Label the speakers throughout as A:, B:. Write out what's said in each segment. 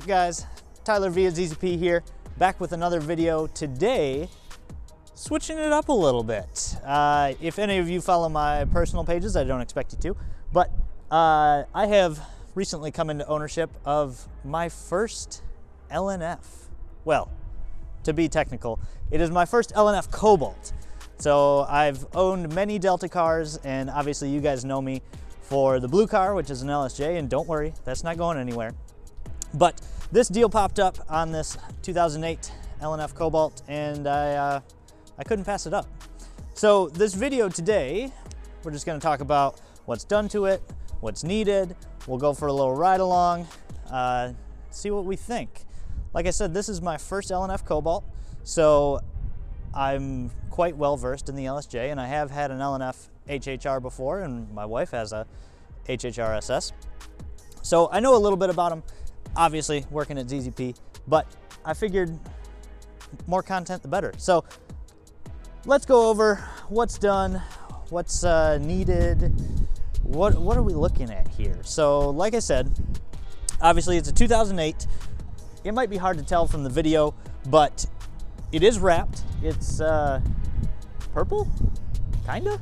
A: guys? Tyler via ZZP here, back with another video today, switching it up a little bit. If any of you follow my personal pages, I don't expect you to, but I have recently come into ownership of my first LNF. Well, to be technical, it is my first LNF Cobalt. So I've owned many Delta cars, and obviously you guys know me for the blue car, which is an LSJ, and don't worry, that's not going anywhere. But this deal popped up on this 2008 LNF Cobalt, and I couldn't pass it up. So this video today, we're just gonna talk about what's done to it, what's needed. We'll go for a little ride along, see what we think. Like I said, this is my first LNF Cobalt, so I'm quite well versed in the LSJ, and I have had an LNF HHR before, and my wife has a HHR SS. So I know a little bit about them, obviously working at ZZP, but I figured more content the better. So let's go over what's done, what's needed, what are we looking at here. So like I said, obviously it's a 2008. It might be hard to tell from the video, but it is wrapped. It's purple, kinda.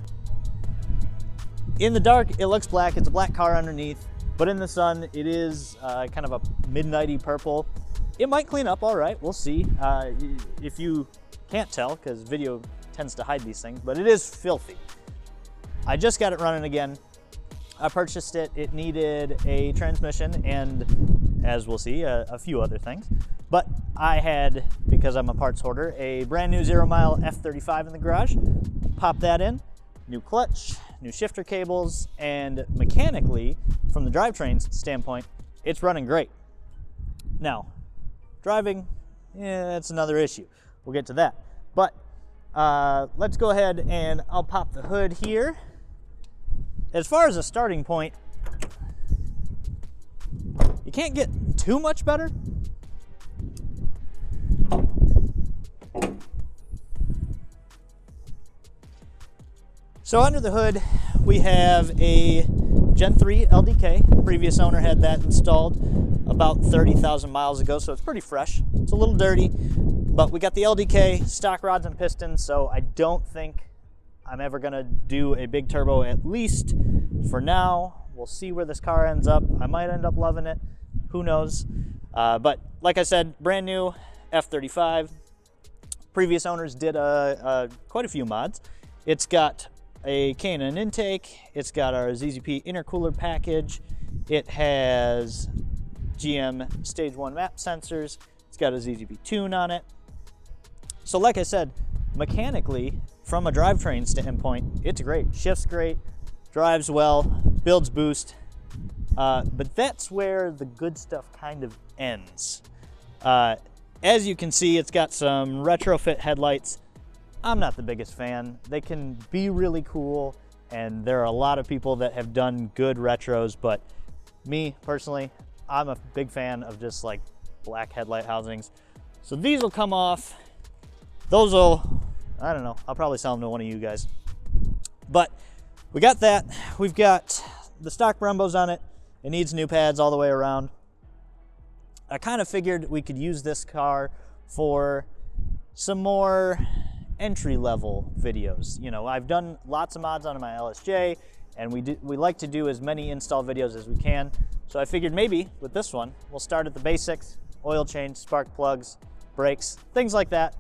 A: In the dark, it looks black. It's a black car underneath, but in the sun, it is kind of a midnighty purple. It might clean up all right, we'll see. If you can't tell, because video tends to hide these things, but it is filthy. I just got it running again. I purchased it. It needed a transmission and, as we'll see, a few other things. But I had, because I'm a parts hoarder, a brand new 0-mile F35 in the garage. Pop that in, new clutch, new shifter cables, and mechanically, from the drivetrain standpoint, it's running great. Now, driving, that's another issue. We'll get to that. But let's go ahead and I'll pop the hood here. As far as a starting point, you can't get too much better. So under the hood, we have a Gen 3 LDK. Previous owner had that installed about 30,000 miles ago, so it's pretty fresh. It's a little dirty, but we got the LDK, stock rods and pistons, so I don't think I'm ever gonna do a big turbo, at least for now. We'll see where this car ends up. I might end up loving it, who knows. But like I said, brand new F35. Previous owners did quite a few mods. It's got a K&N intake, it's got our ZZP intercooler package, it has GM stage 1 map sensors, it's got a ZZP tune on it. So like I said, mechanically, from a drivetrain standpoint, it's great. Shifts great, drives well, builds boost, but that's where the good stuff kind of ends. As you can see, it's got some retrofit headlights. I'm not the biggest fan. They can be really cool, and there are a lot of people that have done good retros, but me personally, I'm a big fan of just like black headlight housings. So these will come off. Those will, I don't know, I'll probably sell them to one of you guys. But we got that. We've got the stock Brembos on it. It needs new pads all the way around. I kind of figured we could use this car for some more entry-level videos. You know, I've done lots of mods on my LSJ, and we like to do as many install videos as we can. So I figured maybe with this one, we'll start at the basics: oil change, spark plugs, brakes, things like that.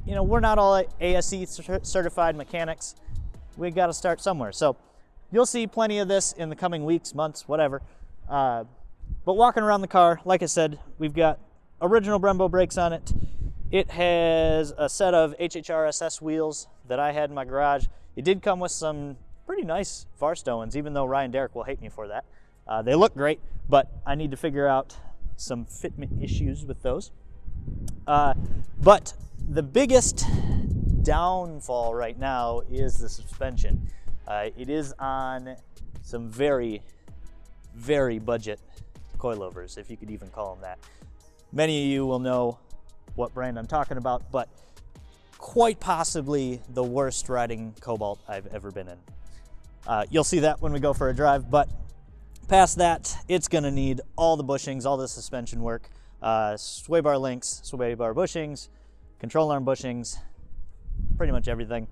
A: You know, we're not all ASE certified mechanics. We got to start somewhere. So you'll see plenty of this in the coming weeks, months, whatever. But walking around the car, like I said, we've got original Brembo brakes on it. It has a set of HHR SS wheels that I had in my garage. It did come with some pretty nice Firestone, even though Ryan Derrick will hate me for that. They look great, but I need to figure out some fitment issues with those. But the biggest downfall right now is the suspension. It is on some very, very budget coilovers, if you could even call them that. Many of you will know what brand I'm talking about, but quite possibly the worst riding Cobalt I've ever been in. You'll see that when we go for a drive, but Past that, it's gonna need all the bushings, all the suspension work, sway bar links, sway bar bushings, control arm bushings, pretty much everything.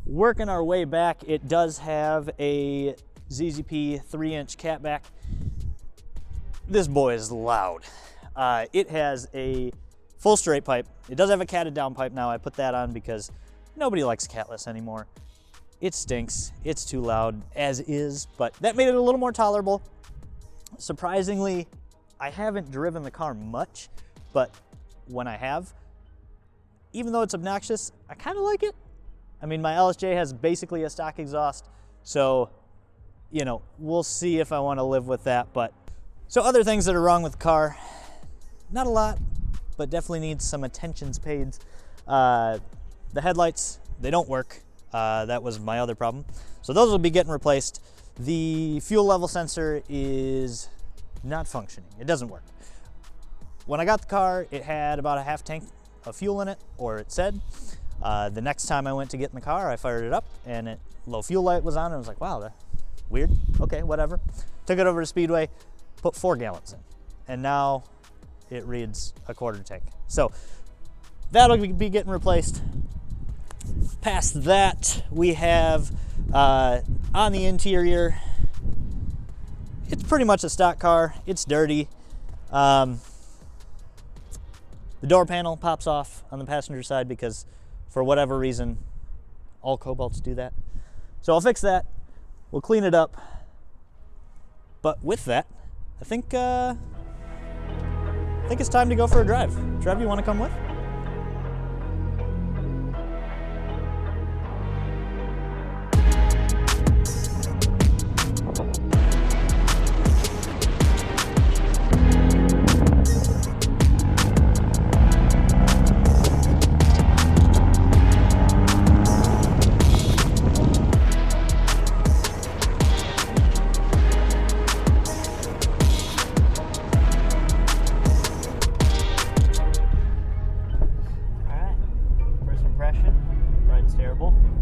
A: Working our way back, it does have a ZZP 3-inch catback. This boy is loud. It has a full straight pipe. It does have a catted down pipe now. I put that on because nobody likes catless anymore. It stinks. It's too loud as is, but that made it a little more tolerable. Surprisingly, I haven't driven the car much, but when I have, even though it's obnoxious, I kind of like it. I mean, my LSJ has basically a stock exhaust, so, you know, we'll see if I want to live with that. But so other things that are wrong with the car, not a lot, but definitely needs some attentions paid. The headlights, they don't work. That was my other problem. So those will be getting replaced. The fuel level sensor is not functioning. It doesn't work. When I got the car, it had about a half tank of fuel in it, or it said. The next time I went to get in the car, I fired it up and low fuel light was on, and I was like, wow, that's weird. Okay, whatever. Took it over to Speedway, put 4 gallons in, and now it reads a quarter tank. So that'll be getting replaced. Past that, we have on the interior, it's pretty much a stock car. It's dirty. The door panel pops off on the passenger side because for whatever reason, all Cobalts do that. So I'll fix that. We'll clean it up. But with that, I think it's time to go for a drive. Trev, you want to come with?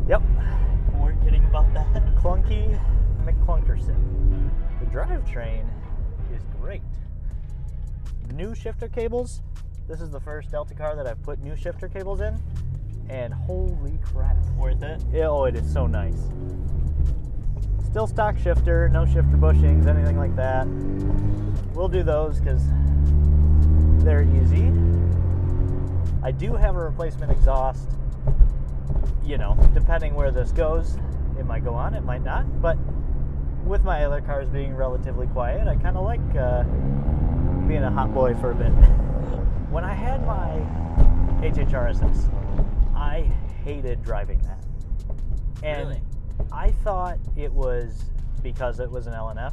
A: Yep. We weren't kidding about that. Clunky McClunkerson. The drivetrain is great. New shifter cables. This is the first Delta car that I've put new shifter cables in, and holy crap. Worth it? Oh, it is so nice. Still stock shifter, no shifter bushings, anything like that. We'll do those because they're easy. I do have a replacement exhaust. You know, depending where this goes, it might go on, it might not. But with my other cars being relatively quiet, I kind of like being a hot boy for a bit. When I had my HHRSS, I hated driving that. And really? I thought it was because it was an LNF.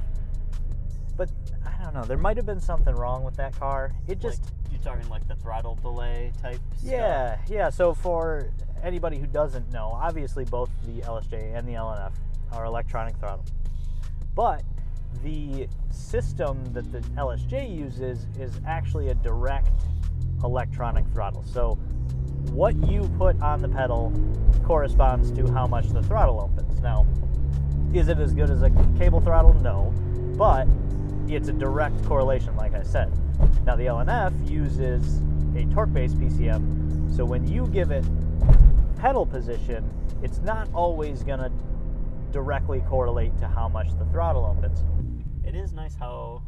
A: But I don't know, there might have been something wrong with that car. It just... Like, you're talking like the throttle delay type stuff? Yeah. So for anybody who doesn't know, obviously both the LSJ and the LNF are electronic throttle. But the system that the LSJ uses is actually a direct electronic throttle. So what you put on the pedal corresponds to how much the throttle opens. Now, is it as good as a cable throttle? No. But it's a direct correlation, like I said. Now, the LNF uses a torque-based PCM, so when you give it pedal position, it's not always going to directly correlate to how much the throttle opens. It is nice how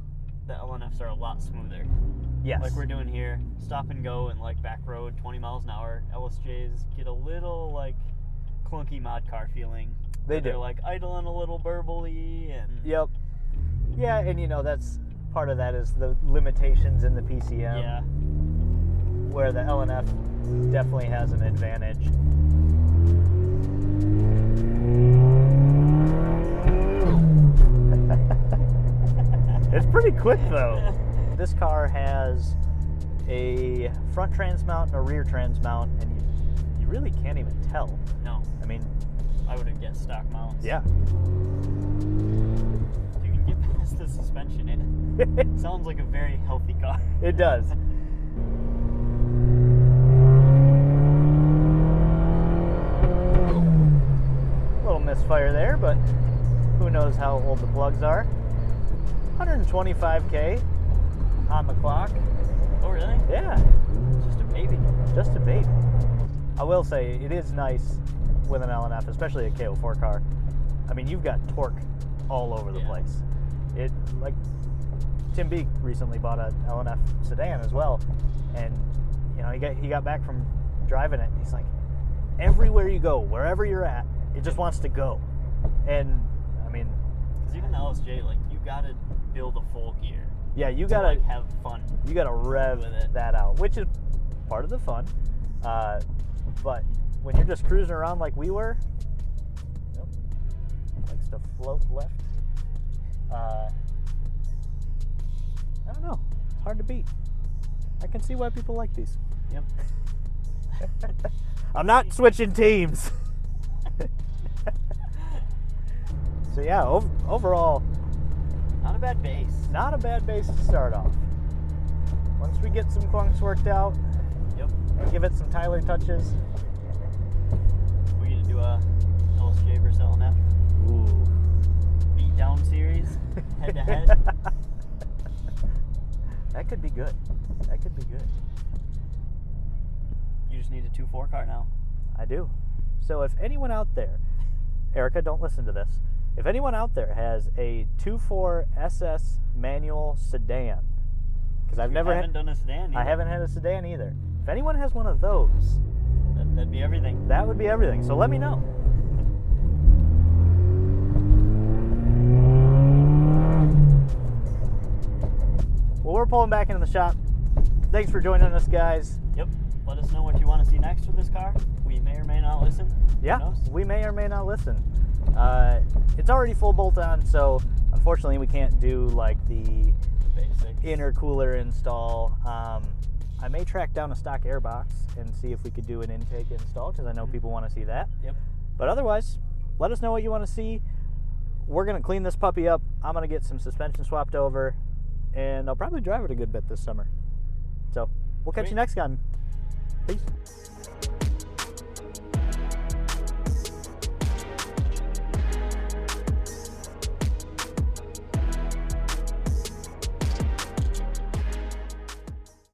A: the LNFs are a lot smoother. Yes. Like we're doing here, stop and go and like back road, 20 miles an hour. LSJs get a little like clunky mod car feeling. They do. They're like idling a little burbly and... Yep. Yeah, and you know, that's part of that is the limitations in the PCM. Yeah. Where the LNF definitely has an advantage. It's pretty quick though. This car has a front trans mount and a rear trans mount, and you really can't even tell. No. I mean, I would have guessed stock mounts. Yeah. You can get past the suspension in it. It sounds like a very healthy car. It does. Little misfire there, but who knows how old the plugs are. 125K on the clock.
B: Oh, really?
A: Yeah.
B: It's just a baby.
A: Just a baby. I will say, it is nice with an LNF, especially a KO4 car. I mean, you've got torque all over the place. It, like, Tim B recently bought an LNF sedan as well, and you know, he got back from driving it. He's like, everywhere you go, wherever you're at, it just wants to go. And I mean,
B: because even the LSJ, like, you gotta build a full gear.
A: Yeah, you gotta
B: like, have fun.
A: You gotta rev that out, which is part of the fun. But when you're just cruising around like we were, likes to float left. I don't know. It's hard to beat. I can see why people like these.
B: Yep.
A: I'm not switching teams. So yeah, overall,
B: not a bad base.
A: Not a bad base to start off. Once we get some clunks worked out, and give it some Tyler touches.
B: We're gonna do a LSJ versus LNF.
A: Ooh.
B: Beat down series, head to head.
A: That could be good. That could be good.
B: You just need a 2.4 car now.
A: I do. So if anyone out there, Erica, don't listen to this. If anyone out there has a 2.4 SS manual sedan, because I've never
B: done a sedan either.
A: I haven't had a sedan either. If anyone has one of those,
B: that'd be everything.
A: That would be everything. So let me know. Well, we're pulling back into the shop. Thanks for joining us, guys.
B: Yep. Let us know what you want to see next with this car. We may or may not listen.
A: Yeah, we may or may not listen. It's already full bolt on, so unfortunately we can't do like the
B: basics.
A: Intercooler install. I may track down a stock airbox and see if we could do an intake install, because I know people want to see that.
B: Yep.
A: But otherwise, let us know what you want to see. We're going to clean this puppy up. I'm going to get some suspension swapped over, and I'll probably drive it a good bit this summer. So we'll catch you next time. Peace.